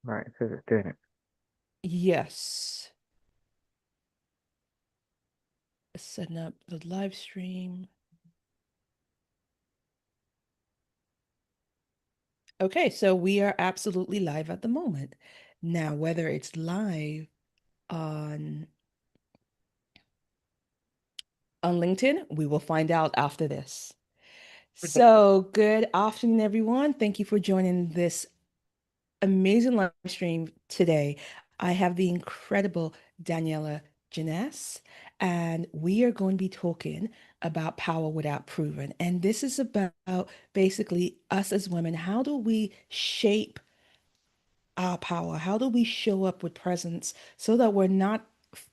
Right, so it's doing it. Yes. Setting up the live stream. Okay, so we are absolutely live at the moment. Now, whether it's live on on LinkedIn, we will find out after this. So, good afternoon, everyone. Thank you for joining this amazing live stream today. I have the incredible Daniella Genas, and we are going to be talking about power without proving. And this is about basically us as women. How do we shape our power? How do we show up with presence so that we're not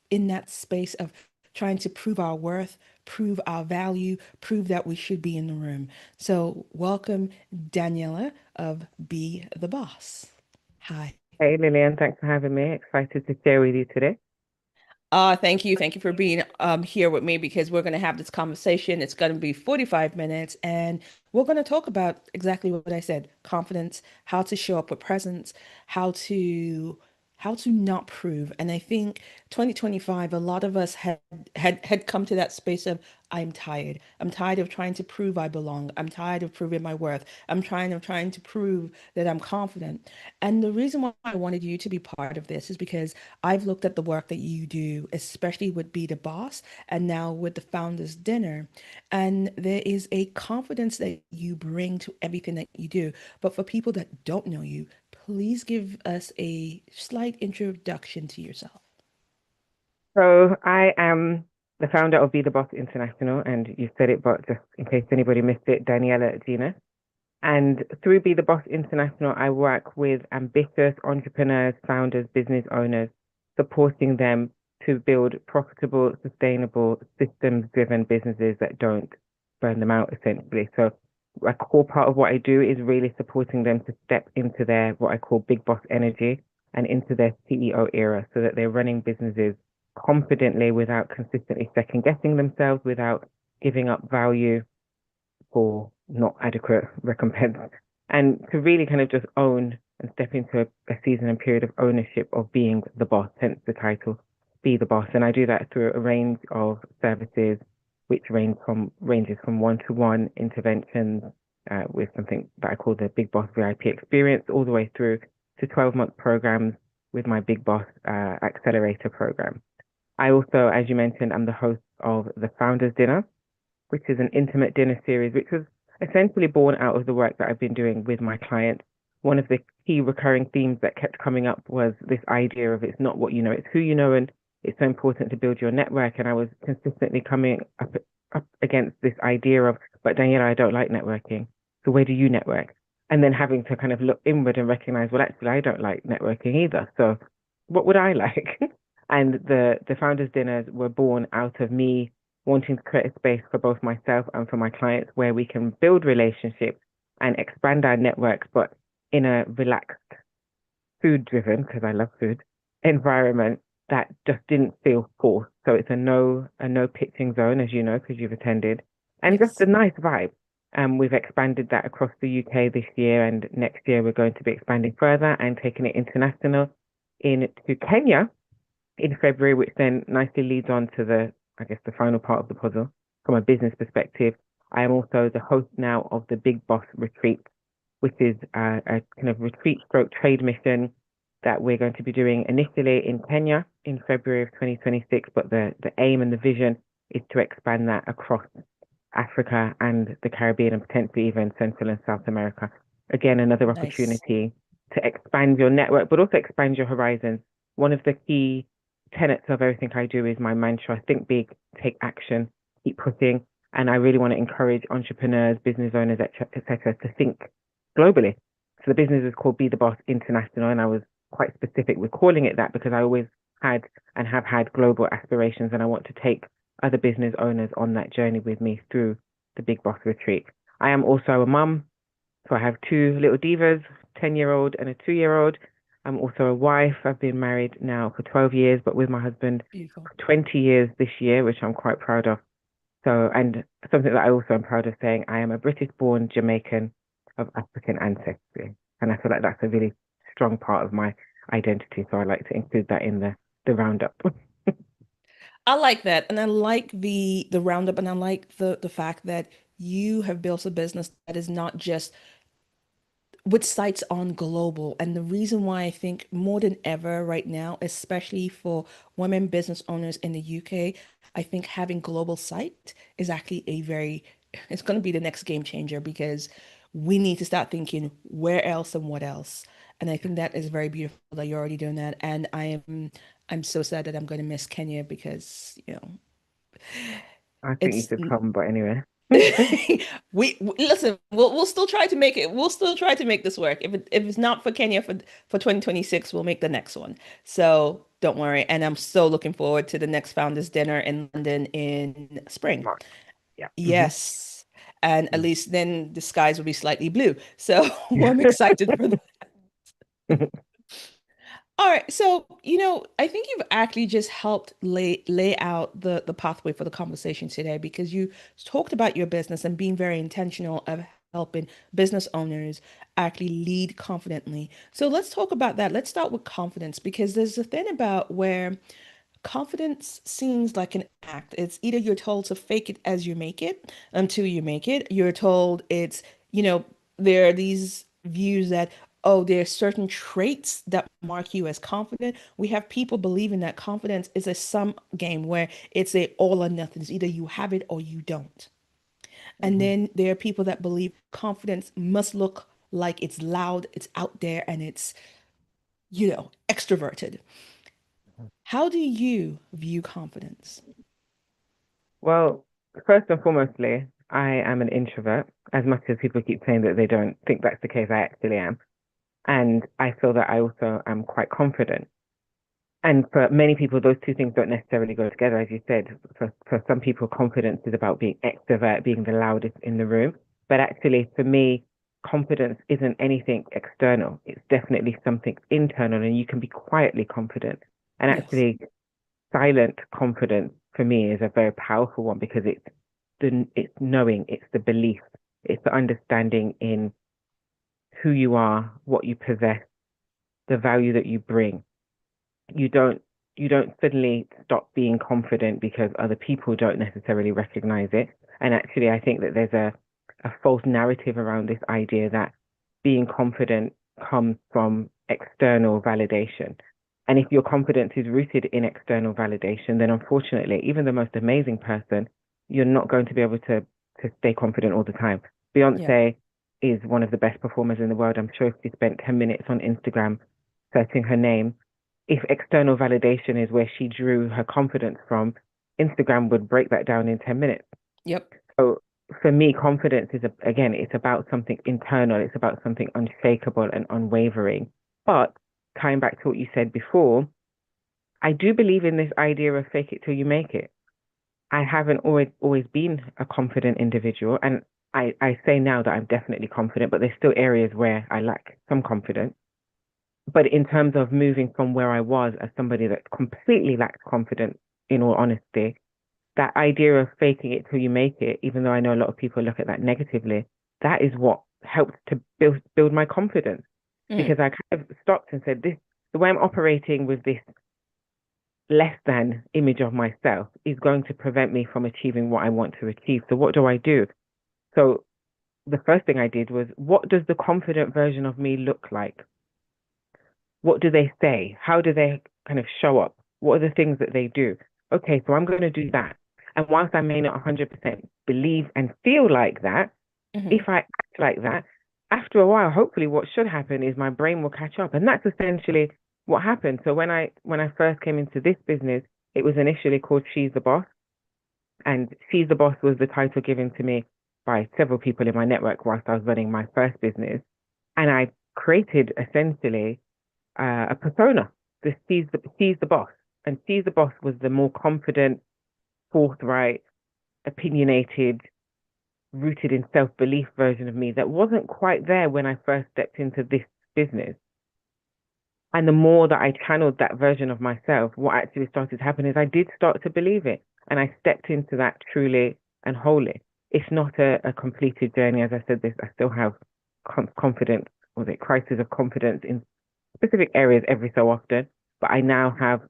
in that space of trying to prove our worth, prove our value, prove that we should be in the room? So, welcome, Daniela of Be the Boss. Hi. Hey Lillian, thanks for having me. Excited to share with you today. Thank you. Thank you for being here with me because we're going to have this conversation. It's going to be 45 minutes and we're going to talk about exactly what I said, confidence, how to show up with presence, how to how to not prove. And I think 2025, a lot of us had come to that space of I'm tired. I'm tired of trying to prove I belong. I'm tired of proving my worth. I'm trying to prove that I'm confident. And the reason why I wanted you to be part of this is because I've looked at the work that you do, especially with Be the Boss and now with the Founders Dinner. And there is a confidence that you bring to everything that you do. But for people that don't know you, please give us a slight introduction to yourself. So I am the founder of Be the Boss International, and you said it, but just in case anybody missed it, Daniela Genas. And through Be the Boss International, I work with ambitious entrepreneurs, founders, business owners, supporting them to build profitable, sustainable, systems-driven businesses that don't burn them out, essentially. So a core part of what I do is really supporting them to step into their what I call big boss energy and into their CEO era so that they're running businesses confidently without consistently second guessing themselves, without giving up value for not adequate recompense, and to really kind of just own and step into a season and period of ownership of being the boss, hence the title, Be the Boss. And I do that through a range of services, which ranges from one-to-one interventions with something that I call the Big Boss VIP experience, all the way through to 12-month programs with my Big Boss Accelerator program. I also, as you mentioned, am the host of the Founders Dinner, which is an intimate dinner series, which was essentially born out of the work that I've been doing with my clients. One of the key recurring themes that kept coming up was this idea of it's not what you know, it's who you know, and it's so important to build your network. And I was consistently coming up against this idea of, but Daniela, I don't like networking. So where do you network? And then having to kind of look inward and recognize, well, actually, I don't like networking either. So what would I like? And the founders dinners were born out of me wanting to create a space for both myself and for my clients where we can build relationships and expand our networks, but in a relaxed, food driven, because I love food, environment that just didn't feel forced. So it's a no pitching zone, as you know, because you've attended, and just a Yes. nice vibe. We've expanded that across the UK this year, and next year we're going to be expanding further and taking it international into Kenya in February, which then nicely leads on to I guess, the final part of the puzzle from a business perspective. I am also the host now of the Big Boss Retreat, which is a kind of retreat stroke trade mission that we're going to be doing initially in Kenya in February of 2026. But the aim and the vision is to expand that across Africa and the Caribbean and potentially even Central and South America. Again, another Nice. opportunity to expand your network, but also expand your horizons. One of the key tenets of everything I do is my mantra: think big, take action, keep pushing. And I really want to encourage entrepreneurs, business owners, etc., to think globally. So the business is called Be the Boss International, and I was quite specific with calling it that because I always had and have had global aspirations, and I want to take other business owners on that journey with me through the Big Boss Retreat. I am also a mum, so I have two little divas, 10-year-old and a 2-year-old. I'm also a wife. I've been married now for 12 years, but with my husband Beautiful. for 20 years this year, which I'm quite proud of. So, and something that I also am proud of saying, I am a British born Jamaican of African ancestry. And I feel like that's a really strong part of my identity. So I like to include that in the roundup. I like that. And I like the roundup, and I like the fact that you have built a business that is not just with sites on global. And the reason why I think more than ever right now, especially for women business owners in the UK, I think having global site is actually it's going to be the next game changer, because we need to start thinking where else and what else. And I think that is very beautiful that you're already doing that. And I'm so sad that I'm going to miss Kenya, because, I think you it's should come, but anyway. we listen, we'll still try to make it. We'll still try to make this work. If it's not for Kenya for 2026, we'll make the next one. So don't worry. And I'm so looking forward to the next founders dinner in London in spring. Mark. Yeah. Yes. And at least then the skies will be slightly blue. So I'm excited for that. All right, so I think you've actually just helped lay out the pathway for the conversation today, because you talked about your business and being very intentional of helping business owners actually lead confidently. So let's talk about that. Let's start with confidence, because there's a thing about where confidence seems like an act. It's either you're told to fake it as you make it until you make it. You're told it's, you know, there are these views that, oh, there are certain traits that mark you as confident. We have people believing that confidence is a sum game where it's a all or nothing. It's either you have it or you don't. And Mhm. then there are people that believe confidence must look like it's loud, it's out there, and it's, extroverted. How do you view confidence? Well, first and foremostly, I am an introvert. As much as people keep saying that they don't think that's the case, I actually am. And I feel that I also am quite confident. And for many people, those two things don't necessarily go together. As you said, for some people, confidence is about being extrovert, being the loudest in the room. But actually, for me, confidence isn't anything external. It's definitely something internal, and you can be quietly confident. And Yes. actually, silent confidence for me is a very powerful one, because it's knowing, it's the belief, it's the understanding in who you are, what you possess, the value that you bring. You don't you don't suddenly stop being confident because other people don't necessarily recognize it. And actually, I think that there's a false narrative around this idea that being confident comes from external validation. And if your confidence is rooted in external validation, then unfortunately, even the most amazing person, you're not going to be able to stay confident all the time. Yeah. Beyonce is one of the best performers in the world. I'm sure if she spent 10 minutes on Instagram searching her name, if external validation is where she drew her confidence from, Instagram would break that down in 10 minutes. Yep. So for me, confidence is, again, it's about something internal, it's about something unshakable and unwavering. But tying back to what you said before, I do believe in this idea of fake it till you make it. I haven't always been a confident individual, and I say now that I'm definitely confident, but there's still areas where I lack some confidence. But in terms of moving from where I was as somebody that completely lacked confidence, in all honesty, that idea of faking it till you make it, even though I know a lot of people look at that negatively, that is what helped to build my confidence, Mm. because I kind of stopped and said, this the way I'm operating with this less than image of myself is going to prevent me from achieving what I want to achieve. So what do I do? So the first thing I did was, what does the confident version of me look like? What do they say? How do they kind of show up? What are the things that they do? Okay, so I'm going to do that. And whilst I may not 100% believe and feel like that, Hmm. if I act like that, after a while, hopefully what should happen is my brain will catch up. And that's essentially what happened. So when I first came into this business, it was initially called She's the Boss. And She's the Boss was the title given to me by several people in my network whilst I was running my first business. And I created essentially a persona. She's the boss, and she's the boss was the more confident, forthright, opinionated, rooted in self belief version of me that wasn't quite there when I first stepped into this business. And the more that I channeled that version of myself, what actually started to happen is I did start to believe it, and I stepped into that truly and wholly. It's not a completed journey. As I said, this I still have confidence, was it crisis of confidence in specific areas every so often, but I now have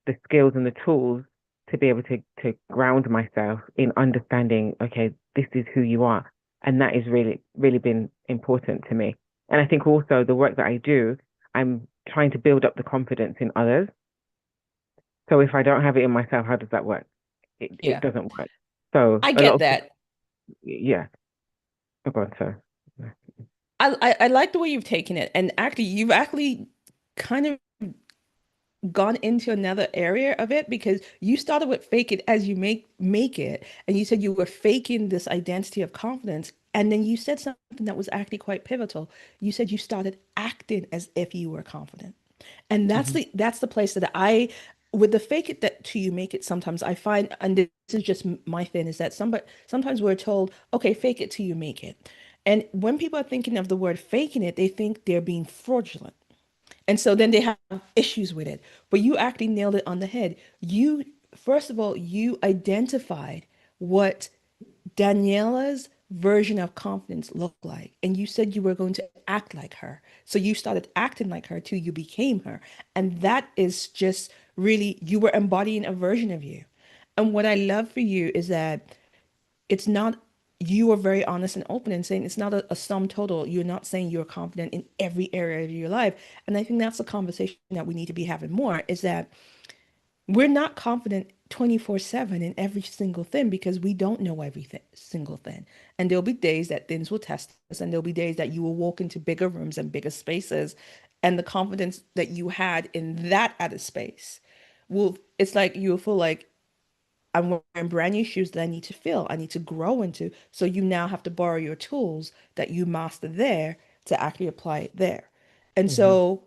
the skills and the tools to be able to ground myself in understanding, okay, this is who you are. And that is really, really been important to me. And I think also the work that I do, I'm trying to build up the confidence in others. So if I don't have it in myself, how does that work? It Yeah, doesn't work. So I a lot get of people, that. yeah. Oh God, so I like the way you've taken it, and actually, you've actually kind of gone into another area of it because you started with fake it as you make it, and you said you were faking this identity of confidence, and then you said something that was actually quite pivotal. You said you started acting as if you were confident, and hmm that's the place that I with the fake it that to you make it. Sometimes I find, and this is just my thing, is that sometimes we're told, okay, fake it till you make it, and when people are thinking of the word faking it, they think they're being fraudulent. And so then they have issues with it. But you actually nailed it on the head. You, first of all, you identified what Daniella's version of confidence looked like. And you said you were going to act like her. So you started acting like her till you became her. And that is just really, you were embodying a version of you. And what I love for you is that it's not, you are very honest and open and saying it's not a sum total. You're not saying you're confident in every area of your life. And I think that's a conversation that we need to be having more, is that we're not confident 24/7 in every single thing because we don't know everything single thing. And there'll be days that things will test us, and there'll be days that you will walk into bigger rooms and bigger spaces, and the confidence that you had in that at a space will, it's like you'll feel like I'm wearing brand new shoes that I need to fill, I need to grow into. So you now have to borrow your tools that you mastered there to actually apply it there. And hmm so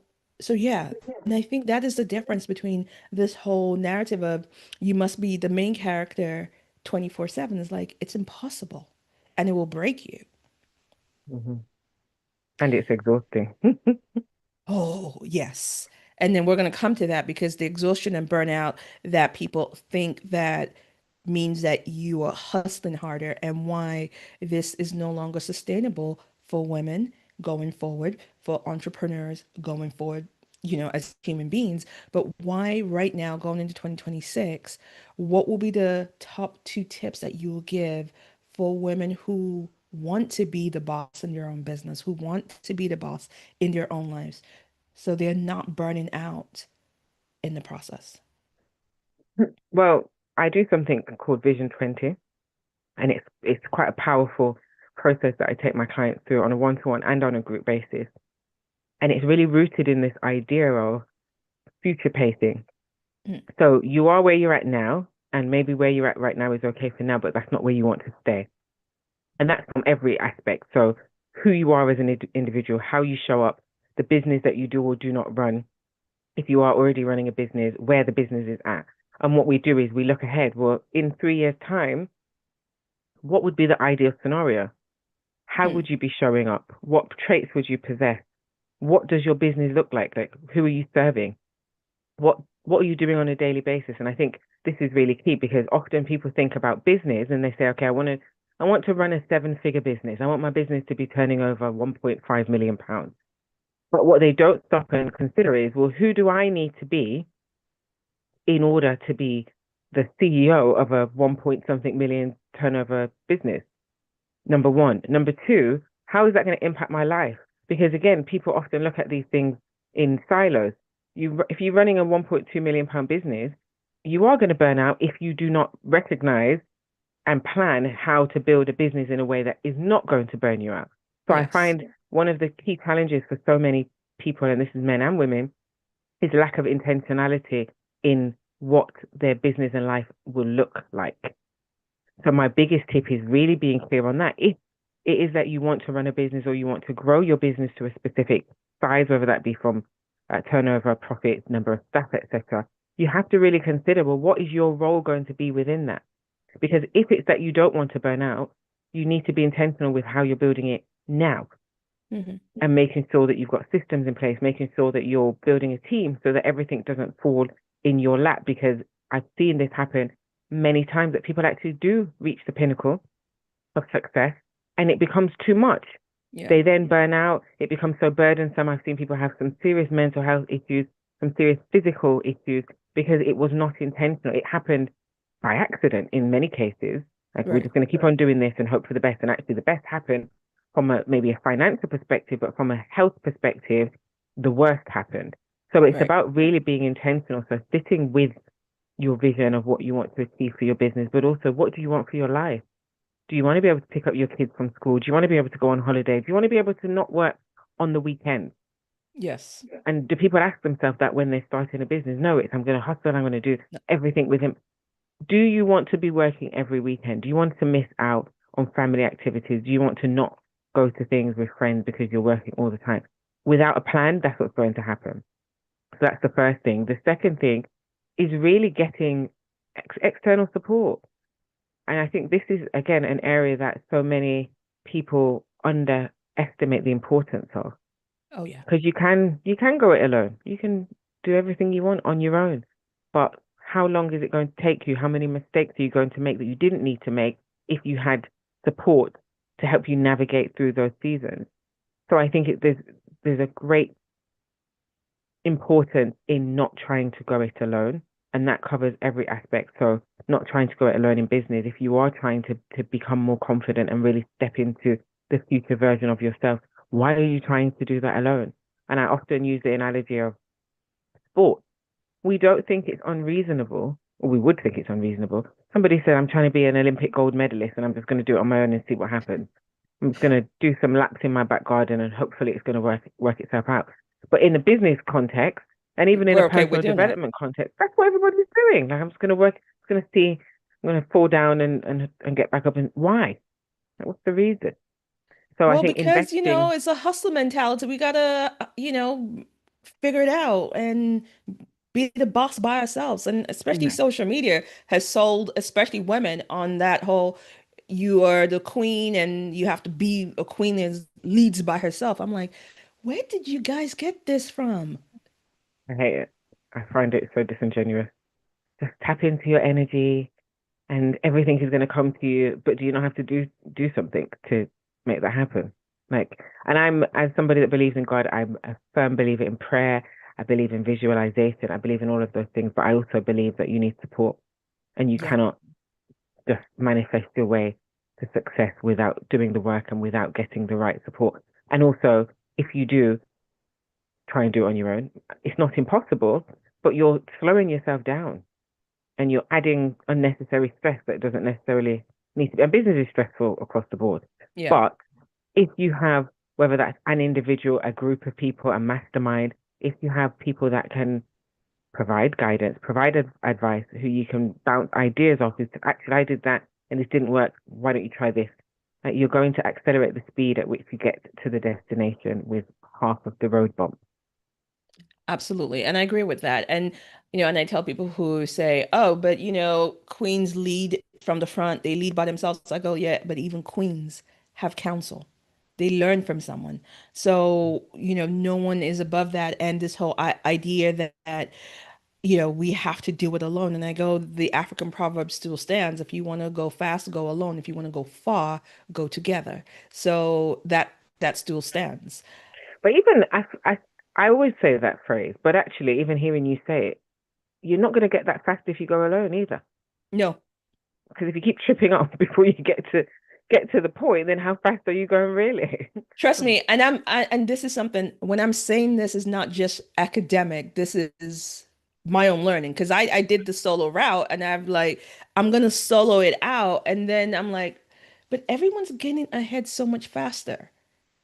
yeah. And I think that is the difference between this whole narrative of you must be the main character 24/7 is like it's impossible and it will break you. hmm And it's exhausting. Oh, yes. And then we're going to come to that because the exhaustion and burnout that people think that means that you are hustling harder, and why this is no longer sustainable for women going forward, for entrepreneurs going forward, as human beings. But why right now, going into 2026, what will be the top two tips that you will give for women who want to be the boss in their own business, who want to be the boss in their own lives, so they're not burning out in the process? Well, I do something called Vision 20, and it's quite a powerful process that I take my clients through on a one-to-one and on a group basis. And it's really rooted in this idea of future pacing. Mm. So you are where you're at now, and maybe where you're at right now is okay for now, but that's not where you want to stay. And that's from every aspect. So who you are as an individual, how you show up, the business that you do or do not run, if you are already running a business, where the business is at. And what we do is we look ahead. Well, in 3 years' time, what would be the ideal scenario? How Mm. would you be showing up? What traits would you possess? What does your business look like? Like, who are you serving? What are you doing on a daily basis? And I think this is really key because often people think about business and they say, okay, I want to run a seven-figure business. I want my business to be turning over 1.5 million pounds. But what they don't stop and consider is, well, who do I need to be in order to be the CEO of a 1 point something million turnover business? Number one. Number two, how is that going to impact my life? Because again, people often look at these things in silos. If you're running a 1.2 million pound business, you are going to burn out if you do not recognize and plan how to build a business in a way that is not going to burn you out. So I Yes. find one of the key challenges for so many people, and this is men and women, is lack of intentionality in what their business and life will look like. So my biggest tip is really being clear on that. If it is that you want to run a business or you want to grow your business to a specific size, whether that be from turnover, profit, number of staff, etc., you have to really consider, well, what is your role going to be within that? Because if it's that you don't want to burn out, you need to be intentional with how you're building it now Hmm. and making sure that you've got systems in place, making sure that you're building a team so that everything doesn't fall in your lap. Because I've seen this happen many times that people actually do reach the pinnacle of success and it becomes too much. Yeah. They then burn out. It becomes so burdensome. I've seen people have some serious mental health issues, some serious physical issues because it was not intentional. It happened by accident in many cases. Like we're Right. just going to keep on doing this and hope for the best. And actually, the best happened from maybe a financial perspective, but from a health perspective, the worst happened. So it's Right. about really being intentional. So sitting with your vision of what you want to achieve for your business, but also what do you want for your life? Do you want to be able to pick up your kids from school? Do you want to be able to go on holiday? Do you want to be able to not work on the weekends? Yes. And do people ask themselves that when they're starting a business? No, it's I'm going to hustle, I'm going to do No. everything with him. Do you want to be working every weekend? Do you want to miss out on family activities? Do you want to not go to things with friends because you're working all the time? Without a plan, that's what's going to happen. So that's the first thing. The second thing is really getting external support. And I think this is, again, an area that so many people underestimate the importance of. Oh, yeah. Because you can go it alone. You can do everything you want on your own. But how long is it going to take you? How many mistakes are you going to make that you didn't need to make if you had support to help you navigate through those seasons? So I think there's a great importance in not trying to go it alone. And that covers every aspect. So not trying to go it alone in business. If you are trying to become more confident and really step into the future version of yourself, why are you trying to do that alone? And I often use the analogy of sport. We don't think it's unreasonable, or we would think it's unreasonable. Somebody said, I'm trying to be an Olympic gold medalist and I'm just going to do it on my own and see what happens. I'm just going to do some laps in my back garden and hopefully it's going to work itself out. But in a business context, and even in a We're okay with personal doing that. development context, that's what everybody's doing. Like I'm just going to work, I'm going to see, I'm going to fall down and get back up. And why? Like, what's the reason? So I Well, think because, investing, it's a hustle mentality. We gotta, figure it out and be the boss by ourselves. And especially yeah, social media has sold, especially women, on that whole you are the queen and you have to be a queen that leads by herself. I'm like, where did you guys get this from? I hate it. I find it so disingenuous. Just tap into your energy and everything is going to come to you, but do you not have to do something to make that happen? Like, and I'm as somebody that believes in God, I'm a firm believer in prayer. I believe in visualization. I believe in all of those things, but I also believe that you need support, and you Yeah. cannot just manifest your way to success without doing the work and without getting the right support. And also, if you do try and do it on your own, it's not impossible, but you're slowing yourself down and you're adding unnecessary stress that doesn't necessarily need to be. And business is stressful across the board. Yeah. But if you have, whether that's an individual, a group of people, a mastermind, if you have people that can provide guidance, provide advice, who you can bounce ideas off, is actually, I did that and this didn't work. Why don't you try this? You're going to accelerate the speed at which you get to the destination with half of the road bumps. Absolutely. And I agree with that. And, and I tell people who say, oh, but, queens lead from the front, they lead by themselves. I go, yeah, but even queens have counsel. They learn from someone. So, no one is above that. And this whole idea that, we have to do it alone. And I go, the African proverb still stands. If you want to go fast, go alone. If you want to go far, go together. So that still stands. But even I always say that phrase, but actually, even hearing you say it, you're not going to get that fast if you go alone either. No. Because if you keep tripping up before you get to the point, then how fast are you going really? Trust me, and and this is something when I'm saying this is not just academic. This is my own learning because I did the solo route and I'm gonna solo it out and then I'm like, but everyone's getting ahead so much faster.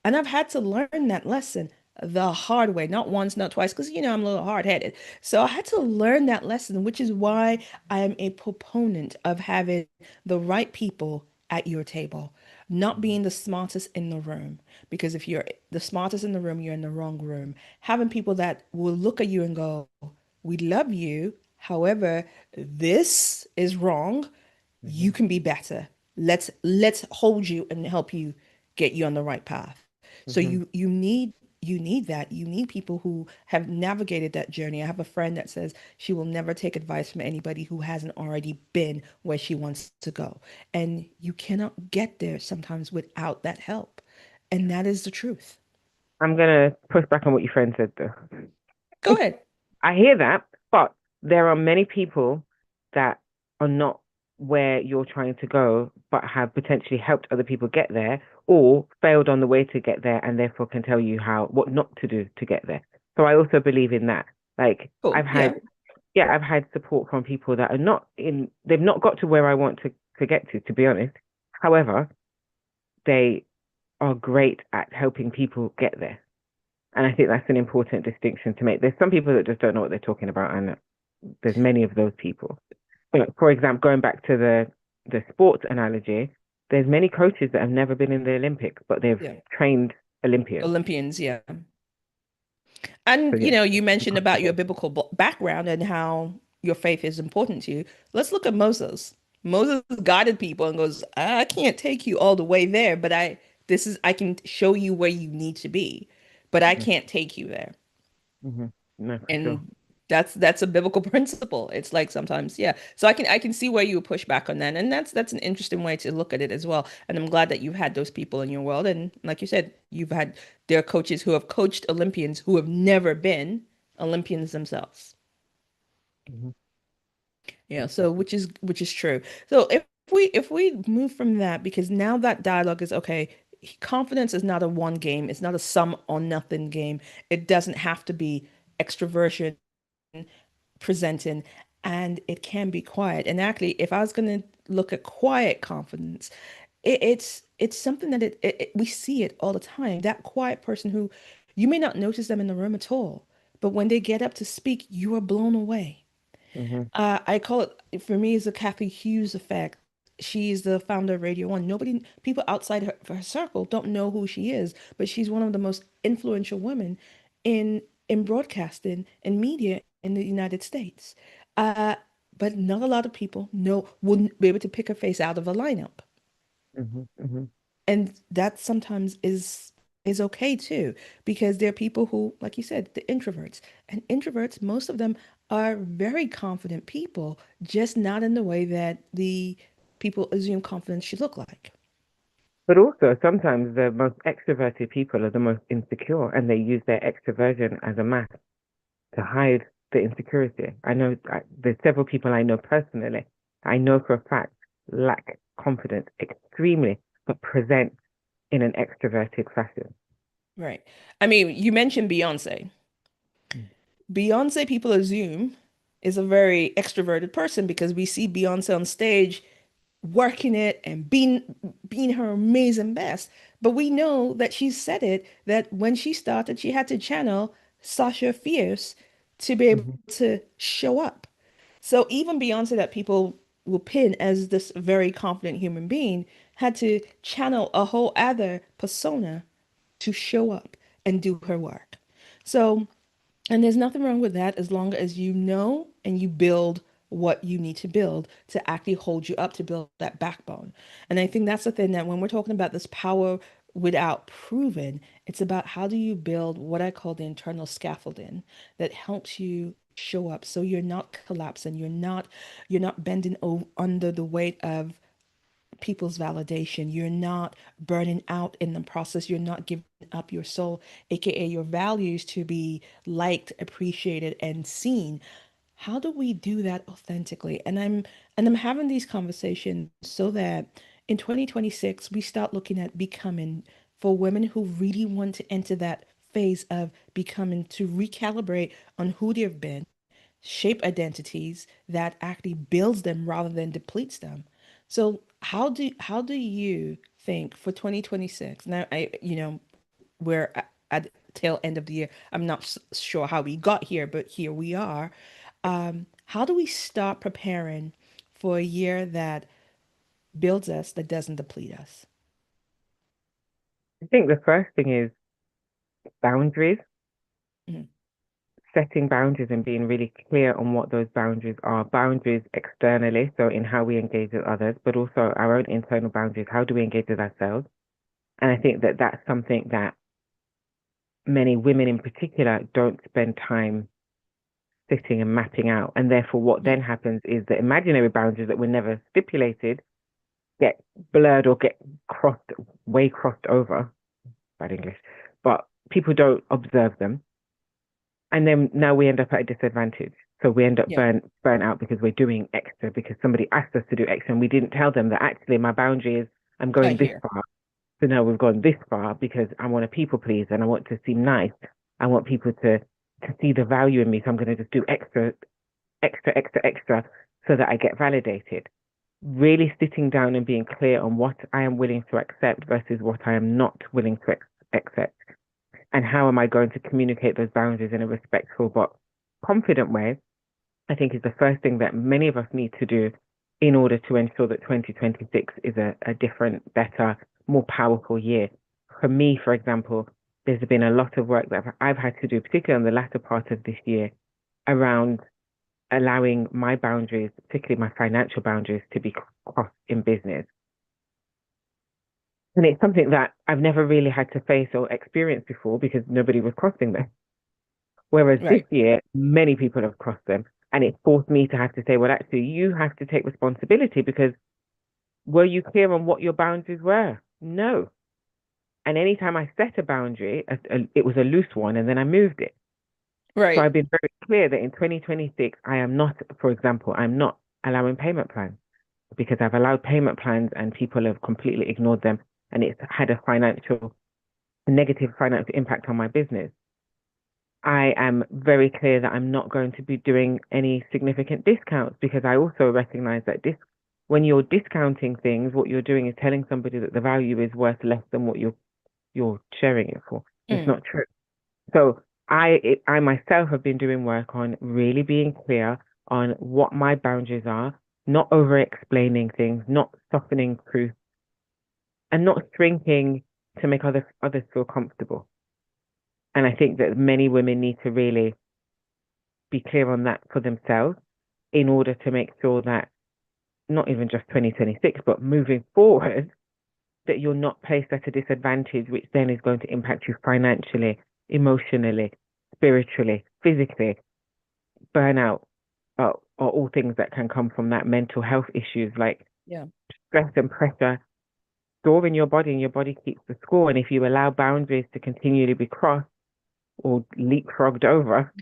And I've had to learn that lesson the hard way, not once, not twice, because I'm a little hard-headed. So I had to learn that lesson, which is why I am a proponent of having the right people at your table, not being the smartest in the room. Because if you're the smartest in the room, you're in the wrong room. Having people that will look at you and go, we love you. However, this is wrong. You Mhm, can be better. Let's hold you and help you get you on the right path. So mhm, you need that. You need people who have navigated that journey. I have a friend that says she will never take advice from anybody who hasn't already been where she wants to go. And you cannot get there sometimes without that help. And that is the truth. I'm gonna push back on what your friend said though. Go ahead. I hear that, but there are many people that are not where you're trying to go, but have potentially helped other people get there or failed on the way to get there and therefore can tell you how what not to do to get there. So I also believe in that. Like Cool. I've Yeah. had yeah, I've had support from people that are not in they've not got to where I want to get to be honest. However, they are great at helping people get there. And I think that's an important distinction to make. There's some people that just don't know what they're talking about, and there's many of those people. But for example, going back to the sports analogy, there's many coaches that have never been in the Olympics, but they've Yeah. trained Olympians. Olympians. Yeah. So And, yeah, you mentioned across the about your board. biblical background and how your faith is important to you. Let's look at Moses. Moses guided people and goes, I can't take you all the way there, but I can show you where you need to be, but I Hmm. can't take you there. Hmm. No, for sure. And that's a biblical principle. It's like sometimes, yeah. So I can see where you would push back on that. And that's an interesting way to look at it as well. And I'm glad that you've had those people in your world. And like you said, there are coaches who have coached Olympians who have never been Olympians themselves. Hmm. Yeah, so which is true. So if we move from that, because now that dialogue is okay, confidence is not a one game, it's not a sum or nothing game. It doesn't have to be extroversion presenting, and it can be quiet. And actually, if I was going to look at quiet confidence, it's something that we see it all the time. That quiet person who you may not notice them in the room at all, but when they get up to speak, you are blown away. Hmm. I call it, for me, is the Kathy Hughes effect. She's the founder of Radio One. People outside her circle don't know who she is, but she's one of the most influential women in broadcasting and media in the United States. Uh, but not a lot of people wouldn't be able to pick her face out of a lineup. Hmm. Hmm. And that sometimes is okay too, because there are people who, like you said, the introverts. And introverts, most of them are very confident people, just not in the way that the people assume confidence should look like. But also, sometimes the most extroverted people are the most insecure, and they use their extroversion as a mask to hide the insecurity. There's several people I know personally. I know for a fact lack confidence extremely, but present in an extroverted fashion. Right. I mean, you mentioned Beyonce. Beyonce, people assume, is a very extroverted person because we see Beyonce on stage working it and being her amazing best. But we know that she said it that when she started, she had to channel Sasha Fierce to be able Mm-hmm. to show up. So even Beyonce, that people will pin as this very confident human being, had to channel a whole other persona to show up and do her work. So, and there's nothing wrong with that as long as you know and you build what you need to build to actually hold you up to build that backbone. And I think that's the thing that when we're talking about this power without proven, it's about how do you build what I call the internal scaffolding that helps you show up so you're not collapsing, you're not bending under the weight of people's validation. You're not burning out in the process. You're not giving up your soul, aka your values, to be liked, appreciated, and seen. How do we do that authentically? And I'm having these conversations so that in 2026 we start looking at becoming for women who really want to enter that phase of becoming to recalibrate on who they've been, shape identities that actually builds them rather than depletes them. So how do you think for 2026? Now we're at the tail end of the year. I'm not sure how we got here, but here we are. How do we start preparing for a year that builds us, that doesn't deplete us? I think the first thing is boundaries, Mhm. setting boundaries and being really clear on what those boundaries are. Boundaries externally, so in how we engage with others, but also our own internal boundaries. How do we engage with ourselves? And I think that that's something that many women in particular don't spend time sitting and mapping out. And therefore, what then happens is that imaginary boundaries that were never stipulated get blurred or get crossed, way crossed over. bad English, but people don't observe them. And then now we end up at a disadvantage. So we end up Yeah, burnt out because we're doing extra because somebody asked us to do extra and we didn't tell them that actually my boundary is I'm I going this hear. far. So now we've gone this far because I want to people please and I want to seem nice. I want people to see the value in me. So I'm going to just do extra, extra, extra, extra so that I get validated. Really sitting down and being clear on what I am willing to accept versus what I am not willing to accept. And how am I going to communicate those boundaries in a respectful but confident way, I think is the first thing that many of us need to do in order to ensure that 2026 is a different, better, more powerful year. For me, for example, there's been a lot of work that I've had to do, particularly on the latter part of this year, around allowing my boundaries, particularly my financial boundaries, to be crossed in business. And it's something that I've never really had to face or experience before because nobody was crossing them. Whereas this Right. year, many people have crossed them. And it forced me to have to say, well, actually, you have to take responsibility because were you clear on what your boundaries were? No. And anytime I set a boundary, it was a loose one, and then I moved it. So Right. I've been very clear that in 2026, I am not, for example, I'm not allowing payment plans because I've allowed payment plans and people have completely ignored them. And it's had a negative financial impact on my business. I am very clear that I'm not going to be doing any significant discounts because I also recognize that when you're discounting things, what you're doing is telling somebody that the value is worth less than what you're sharing it for. It's Mm. not true. So I myself have been doing work on really being clear on what my boundaries are, not over explaining things, not softening truth, and not shrinking to make others feel comfortable. And I think that many women need to really be clear on that for themselves in order to make sure that not even just 2026, but moving forward, that you're not placed at a disadvantage, which then is going to impact you financially, emotionally, spiritually, physically. Burnout are all things that can come from that mental health issues like Yeah. stress and pressure store in your body, and your body keeps the score. And if you allow boundaries to continually be crossed or leapfrogged over,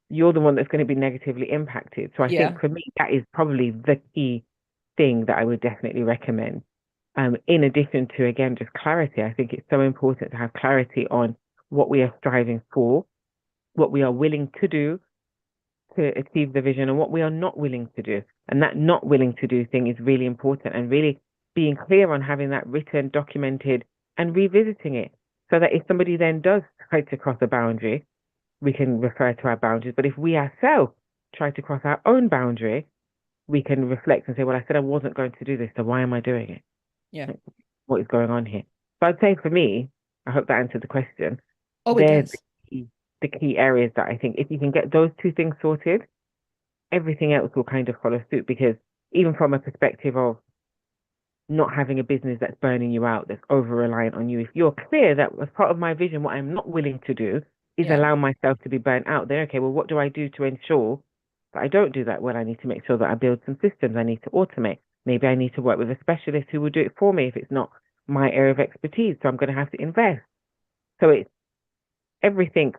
you're the one that's going to be negatively impacted. So I Yeah. think for me, that is probably the key thing that I would definitely recommend. In addition to, again, just clarity, I think it's so important to have clarity on what we are striving for, what we are willing to do to achieve the vision, and what we are not willing to do. And that not willing to do thing is really important, and really being clear on having that written, documented, and revisiting it so that if somebody then does try to cross a boundary, we can refer to our boundaries. But if we ourselves try to cross our own boundary, we can reflect and say, well, I said I wasn't going to do this, so why am I doing it? Yeah. Like, what is going on here? So I'd say for me, I hope that answered the question. Oh, it They're does. the key areas that I think if you can get those two things sorted, everything else will kind of follow suit. Because even from a perspective of not having a business that's burning you out, that's over reliant on you. If you're clear that as part of my vision, what I'm not willing to do is Yeah. allow myself to be burnt out, then okay, well, what do I do to ensure that I don't do that? Well, I need to make sure that I build some systems. I need to automate. Maybe I need to work with a specialist who will do it for me if it's not my area of expertise. So I'm going to have to invest. So it's everything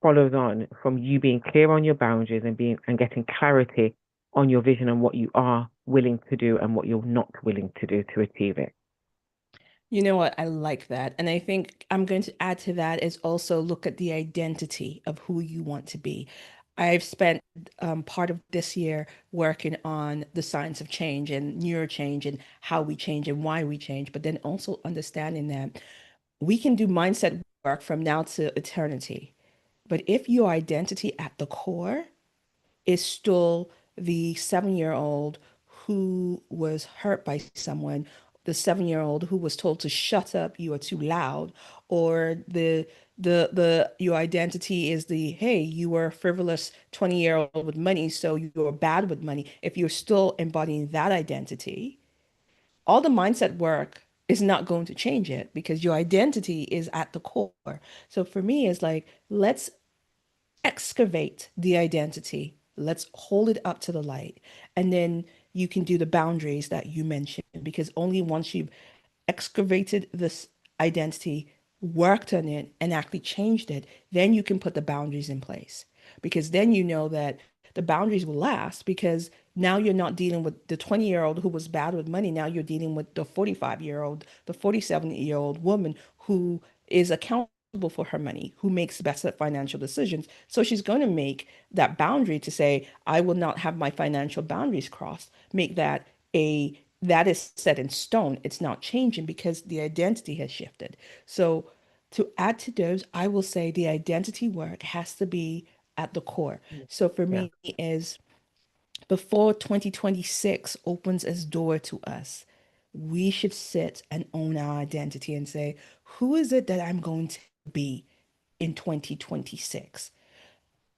follows on from you being clear on your boundaries and being and getting clarity on your vision and what you are willing to do and what you're not willing to do to achieve it. You know what? I like that. And I think I'm going to add to that is also look at the identity of who you want to be. I've spent part of this year working on the science of change and neurochange and how we change and why we change, but then also understanding that we can do mindset work from now to eternity. But if your identity at the core is still the 7 year old who was hurt by someone, the 7 year old who was told to shut up, you are too loud, or the your identity is the hey, you were a frivolous 20-year-old with money, so you're bad with money. If you're still embodying that identity, all the mindset work is not going to change it because your identity is at the core. So for me, it's like, let's excavate the identity. Let's hold it up to the light. And then you can do the boundaries that you mentioned because only once you've excavated this identity, worked on it, and actually changed it, then you can put the boundaries in place. Because then you know that the boundaries will last because now you're not dealing with the 20-year-old who was bad with money. Now you're dealing with the 45-year-old, the 47-year-old woman who is accountable for her money, who makes better financial decisions. So she's going to make that boundary to say, I will not have my financial boundaries crossed. Make that a that is set in stone. It's not changing because the identity has shifted. So to add to those, I will say the identity work has to be at the core. So for Yeah. me is before 2026 opens its door to us, we should sit and own our identity and say, who is it that I'm going to be in 2026?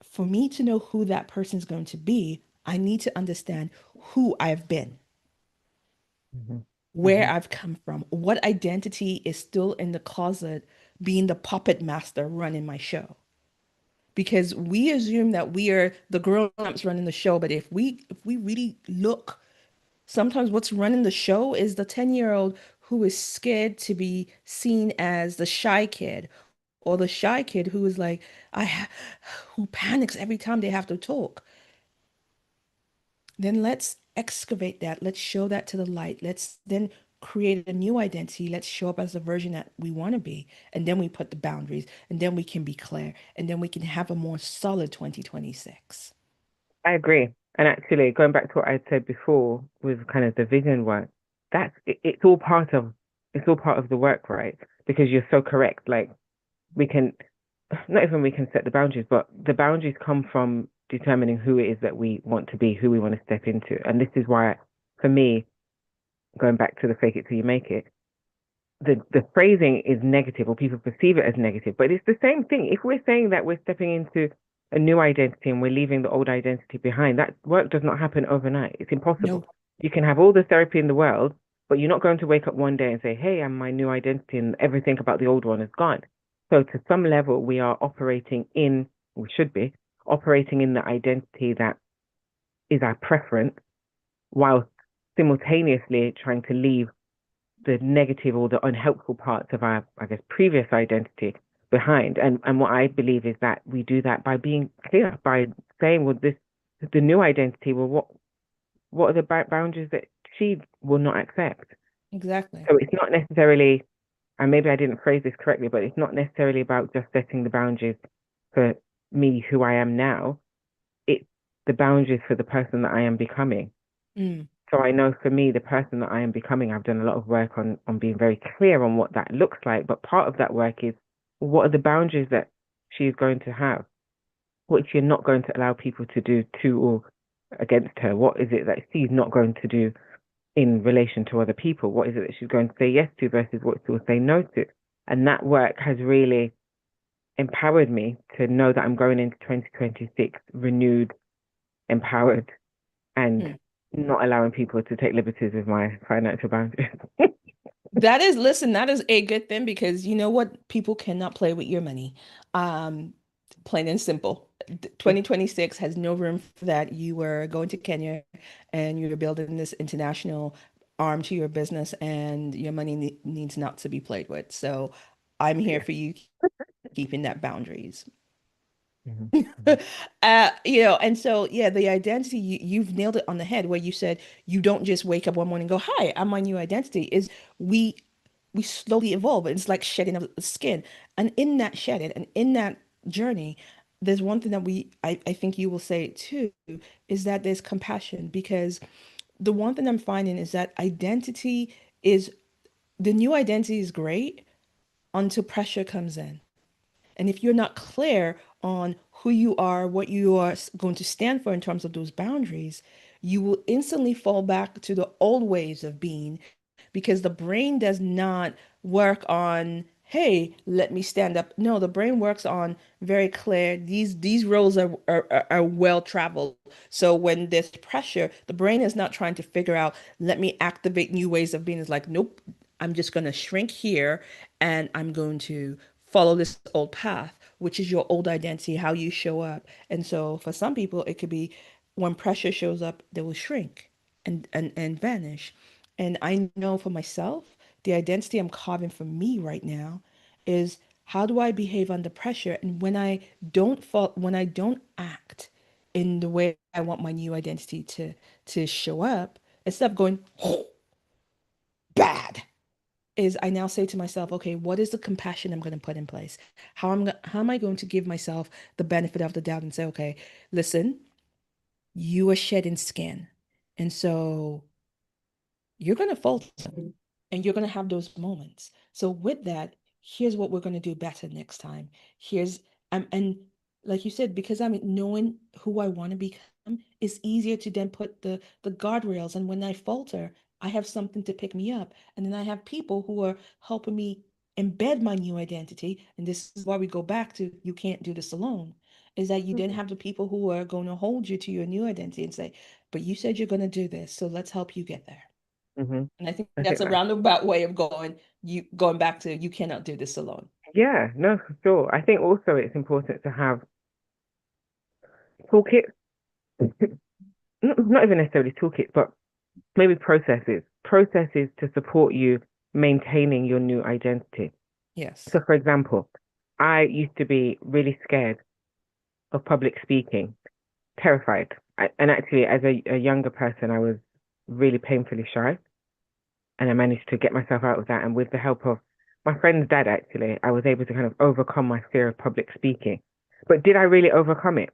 For me to know who that person is going to be, I need to understand who I've been, Hmm. where Hmm. I've come from, what identity is still in the closet, being the puppet master running my show. Because we assume that we are the grown-ups running the show, but if we really look, sometimes what's running the show is the 10-year-old who is scared to be seen as the shy kid, or the shy kid who is like, who panics every time they have to talk. Then let's excavate that. Let's show that to the light. Let's then create a new identity. Let's show up as the version that we want to be. And then we put the boundaries, and then we can be clear, and then we can have a more solid 2026. I agree. And actually, going back to what I said before with kind of the vision work, it's all part of the work, right? Because you're so correct. Like we can not even we can set the boundaries, but the boundaries come from determining who it is that we want to be, who we want to step into. And this is why, for me, going back to the fake it till you make it, the phrasing is negative or people perceive it as negative, but it's the same thing. If we're saying that we're stepping into a new identity and we're leaving the old identity behind, that work does not happen overnight. It's impossible. No, You can have all the therapy in the world, but you're not going to wake up one day and say, hey, I'm my new identity and everything about the old one is gone. So to some level, we should be operating in the identity that is our preference while simultaneously trying to leave the negative or the unhelpful parts of our, I guess, previous identity behind. And what I believe is that we do that by being clear, by saying, well, this the new identity. Well, what are the boundaries that she will not accept? exactly. So it's not necessarily, and maybe I didn't phrase this correctly, but it's not necessarily about just setting the boundaries for me, who I am now. It's the boundaries for the person that I am becoming. Mm, So I know for me, the person that I am becoming, I've done a lot of work on being very clear on what that looks like. But part of that work is what are the boundaries that she is going to have? What you're not going to allow people to do to or against her? What is it that she's not going to do in relation to other people? What is it that she's going to say yes to versus what she will say no to? And that work has really empowered me to know that I'm going into 2026 renewed, empowered, and mm. not allowing people to take liberties with my financial boundaries. That is, listen, that is a good thing because you know what? People cannot play with your money. Um, Plain and simple. 2026 has no room for that. You were going to Kenya and you're building this international arm to your business, and your money needs not to be played with. So I'm here Yeah. for you keeping that boundaries. Hmm. Hmm. And so yeah, the identity you've nailed it on the head where you said you don't just wake up one morning and go, "Hi, I'm my new identity." Is we we slowly evolve. It's like shedding of the skin, and in that shedding and in that journey, there's one thing that I think you will say too is that there's compassion because the one thing I'm finding is that identity is the new identity is great until pressure comes in. And if you're not clear on who you are, what you are going to stand for in terms of those boundaries, you will instantly fall back to the old ways of being because the brain does not work on, hey, let me stand up. No, the brain works on very clear. These roles are well traveled. So when there's pressure, the brain is not trying to figure out, let me activate new ways of being. It's like, nope, I'm just going to shrink here and I'm going to follow this old path, which is your old identity, how you show up. And so for some people, it could be when pressure shows up, they will shrink and vanish. And I know for myself, the identity I'm carving for me right now is How do I behave under pressure? And when I don't act in the way I want my new identity to show up, instead of going, oh, bad, is I now say to myself, okay, what is the compassion I'm going to put in place? How am I going to give myself the benefit of the doubt and say, okay, listen, you are shedding skin. And so you're going to falter and you're going to have those moments. So with that, here's what we're going to do better next time. Here's and like you said, because I'm knowing who I want to become, it's easier to then put the guardrails. And when I falter, I have something to pick me up. And then I have people who are helping me embed my new identity. And this is why we go back to you can't do this alone. Is that you then have the people who are going to hold you to your new identity and say, but you said you're going to do this, so let's help you get there. Mm-hmm. And I think I that's think a that, roundabout way of going back to you cannot do this alone. yeah, no, for sure. I think also it's important to have toolkits, not even necessarily toolkits, but maybe processes to support you maintaining your new identity. Yes. So, for example, I used to be really scared of public speaking, terrified. And actually, as a younger person, I was really painfully shy. And I managed to get myself out of that. And with the help of my friend's dad, actually, I was able to kind of overcome my fear of public speaking. But did I really overcome it?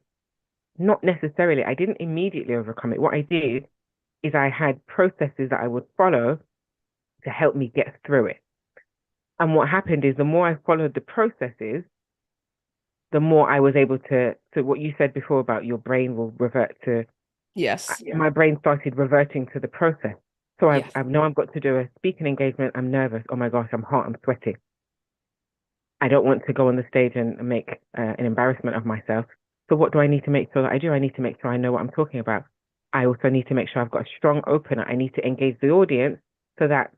Not necessarily. I didn't immediately overcome it. What I did is I had processes that I would follow to help me get through it. And what happened is the more I followed the processes, the more I was able to what you said before about your brain will revert to, Yes. my brain started reverting to the process. So Yes. I know I've got to do a speaking engagement. I'm nervous. Oh my gosh, I'm hot. I'm sweating. I don't want to go on the stage and make an embarrassment of myself. So what do I need to make sure that I do? I need to make sure I know what I'm talking about. I also need to make sure I've got a strong opener. I need to engage the audience so that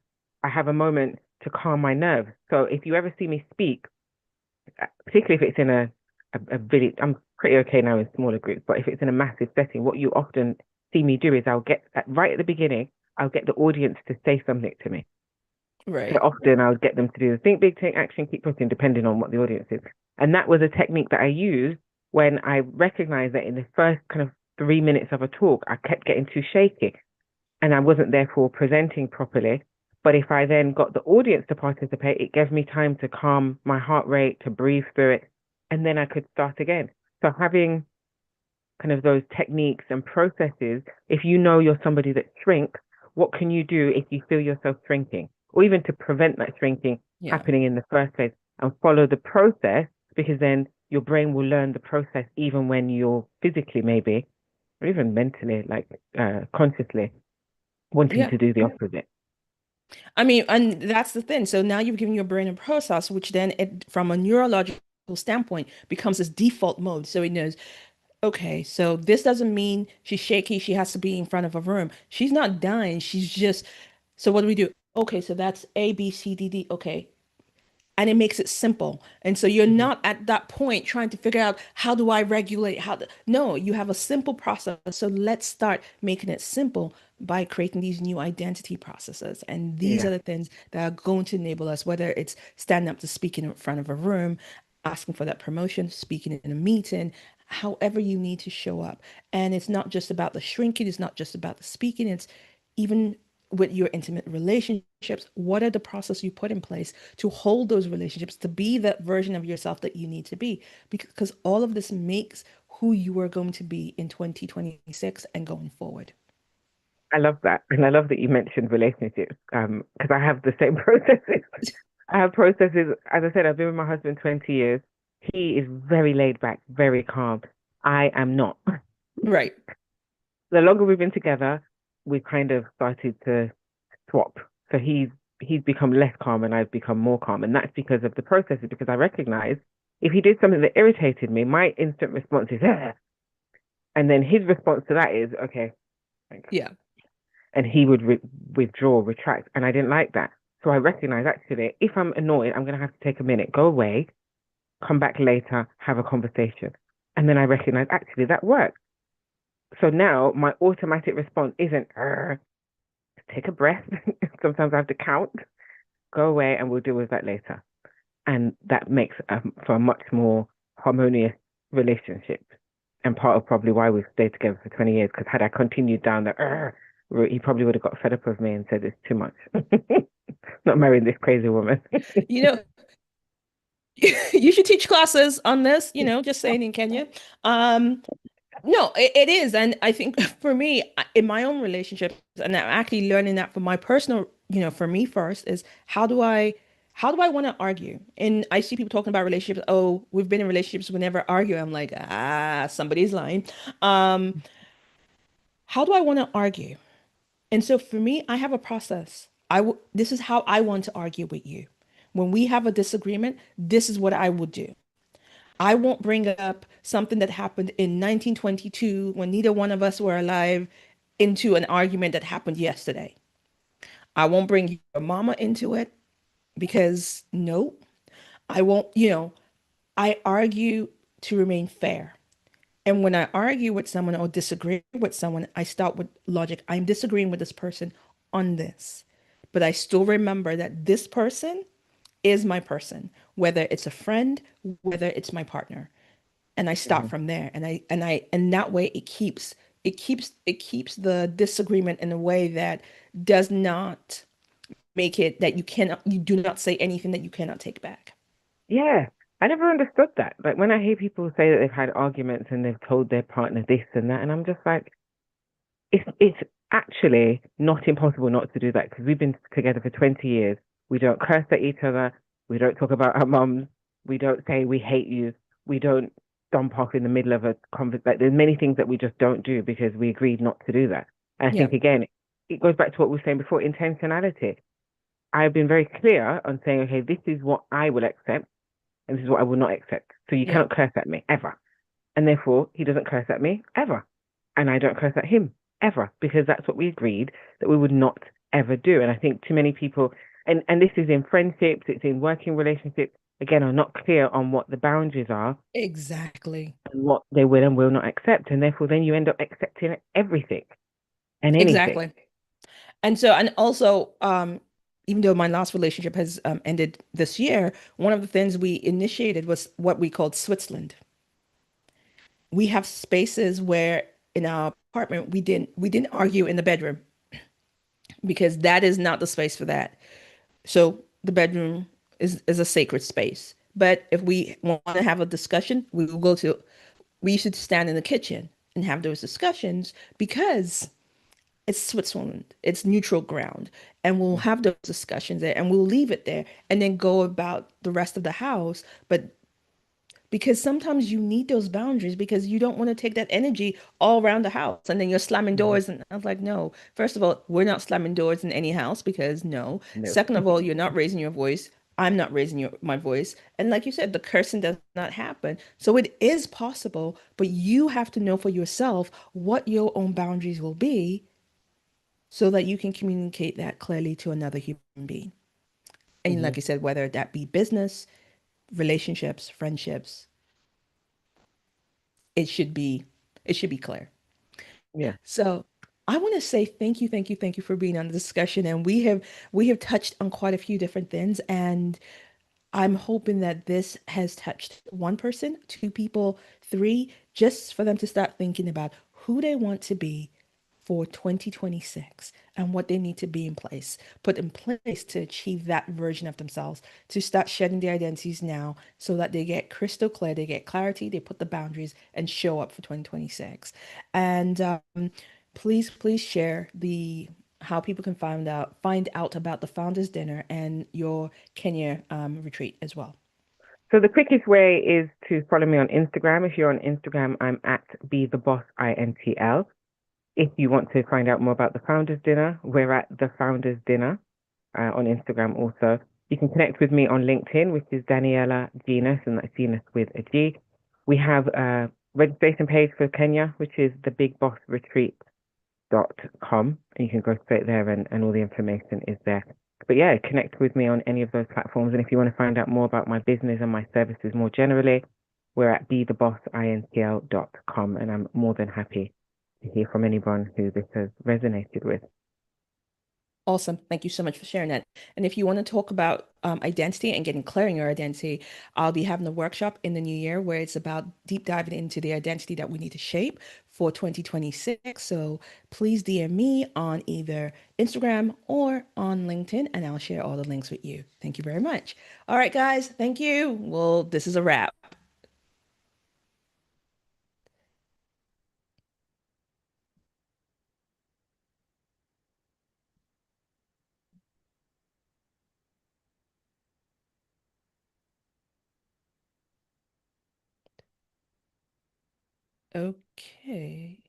I have a moment to calm my nerves. So if you ever see me speak, particularly if it's in a really, I'm pretty okay now in smaller groups, but if it's in a massive setting, what you often see me do is I'll get right at the beginning, I'll get the audience to say something to me. So Right. often I would get them to do the think big, take action, keep pushing, depending on what the audience is. And that was a technique that I used when I recognized that in the first kind of 3 minutes of a talk, I kept getting too shaky and I wasn't therefore presenting properly. But if I then got the audience to participate, it gave me time to calm my heart rate, to breathe through it, and then I could start again. So having kind of those techniques and processes, if you know you're somebody that shrinks, what can you do if you feel yourself shrinking? Or even to prevent that shrinking Yeah. happening in the first place and follow the process, because then your brain will learn the process even when you're physically maybe, or even mentally, like consciously wanting Yeah. to do the opposite. I mean, and that's the thing. So now you've given your brain a process, which then from a neurological standpoint becomes this default mode. So it knows, okay, so this doesn't mean she's shaky, she has to be in front of a room. She's not dying. She's just, so what do we do? Okay, so that's A, B, C, D, D. Okay, and it makes it simple. And so you're Mhm. not at that point trying to figure out how do I regulate no, you have a simple process. So let's start making it simple by creating these new identity processes. And these Yeah, are the things that are going to enable us, whether it's standing up to speak in front of a room, asking for that promotion, speaking in a meeting, however you need to show up. And it's not just about the shrinking, it's not just about the speaking, it's even with your intimate relationships, what are the processes you put in place to hold those relationships, to be that version of yourself that you need to be? Because all of this makes who you are going to be in 2026 and going forward. I love that. And I love that you mentioned relationships because I have the same processes. I have processes. As I said, I've been with my husband 20 years. He is very laid back, very calm. I am not. Right. The longer we've been together, we've kind of started to swap. So he's become less calm and I've become more calm. And that's because of the processes, because I recognize if he did something that irritated me, my instant response is, "Ugh." And then his response to that is, okay, thanks. Yeah. And he would withdraw, retract. And I didn't like that. So I recognize actually, if I'm annoyed, I'm going to have to take a minute, go away, come back later, have a conversation. And then I recognize actually that works. So now my automatic response isn't, take a breath. Sometimes I have to count, go away, and we'll deal with that later. And that makes for a much more harmonious relationship. And part of probably why we've stayed together for 20 years, because had I continued down the route, he probably would have got fed up with me and said it's too much. Not marrying this crazy woman. You know, you should teach classes on this, just saying in Kenya. No, it is. And I think for me, in my own relationships, and I'm actually learning that for my personal, for me first is how do I want to argue? And I see people talking about relationships. Oh, we've been in relationships, we never argue. I'm like, somebody's lying. Um, how do I want to argue? And so for me, I have a process. This is how I want to argue with you. When we have a disagreement, this is what I would do. I won't bring up something that happened in 1922 when neither one of us were alive into an argument that happened yesterday. I won't bring your mama into it because no, I won't, I argue to remain fair. And when I argue with someone or disagree with someone, I start with logic. I'm disagreeing with this person on this, but I still remember that this person is my person, whether it's a friend, whether it's my partner. And I start Mhm. from there. And that way it keeps the disagreement in a way that does not make it that you do not say anything that you cannot take back. Yeah, I never understood that. Like when I hear people say that they've had arguments and they've told their partner this and that, and I'm just like, it's actually not impossible not to do that because we've been together for 20 years. We don't curse at each other. We don't talk about our mums. We don't say we hate you. We don't stomp off in the middle of a conversation. Like there's many things that we just don't do because we agreed not to do that. And I Yeah, think again, it goes back to what we were saying before, intentionality. I've been very clear on saying, okay, this is what I will accept and this is what I will not accept. So you yeah, cannot curse at me ever. And therefore, he doesn't curse at me ever. And I don't curse at him ever because that's what we agreed that we would not ever do. And I think too many people, and this is in friendships, it's in working relationships, again, are not clear on what the boundaries are exactly. and what they will and will not accept. And therefore, then you end up accepting everything and anything. Exactly. And also, even though my last relationship has ended this year, one of the things we initiated was what we called Switzerland. We have spaces where in our apartment we didn't argue in the bedroom because that is not the space for that. So the bedroom is a sacred space. But if we want to have a discussion, we should stand in the kitchen and have those discussions because it's Switzerland, it's neutral ground. And we'll have those discussions there and we'll leave it there and then go about the rest of the house. But because sometimes you need those boundaries because you don't want to take that energy all around the house and then you're slamming Mhm. doors. And I was like, no, first of all, we're not slamming doors in any house because no. No. Second of all, you're not raising your voice. I'm not raising my voice. And like you said, the cursing does not happen. So it is possible, but you have to know for yourself what your own boundaries will be so that you can communicate that clearly to another human being. And Hmm. like you said, whether that be business, relationships, friendships, it should be it should be clear. Yeah. So I want to say thank you, thank you, thank you for being on the discussion. And we have touched on quite a few different things. And I'm hoping that this has touched one person, two people, three, just for them to start thinking about who they want to be for 2026 and what they need to be in place, put in place to achieve that version of themselves, to start shedding their identities now so that they get crystal clear, they get clarity, they put the boundaries and show up for 2026. And please, please share the how people can find out about the founders dinner and your Kenya retreat as well. So the quickest way is to follow me on Instagram. If you're on Instagram, I'm at be the boss intl. If you want to find out more about the Founders Dinner, we're at the Founders Dinner on Instagram also. You can connect with me on LinkedIn, which is Daniella Genas, and that's Genas with a G. We have a registration page for Kenya, which is thebigbossretreat.com, and you can go straight there and all the information is there. But yeah, connect with me on any of those platforms. And if you want to find out more about my business and my services more generally, we're at bethebossintl.com, and I'm more than happy to hear from anyone who this has resonated with. Awesome. Thank you so much for sharing that. And if you want to talk about identity and getting clear in your identity, I'll be having a workshop in the new year where it's about deep diving into the identity that we need to shape for 2026. So please DM me on either Instagram or on LinkedIn, and I'll share all the links with you. Thank you very much. All right, guys. Thank you. Well, this is a wrap. Okay.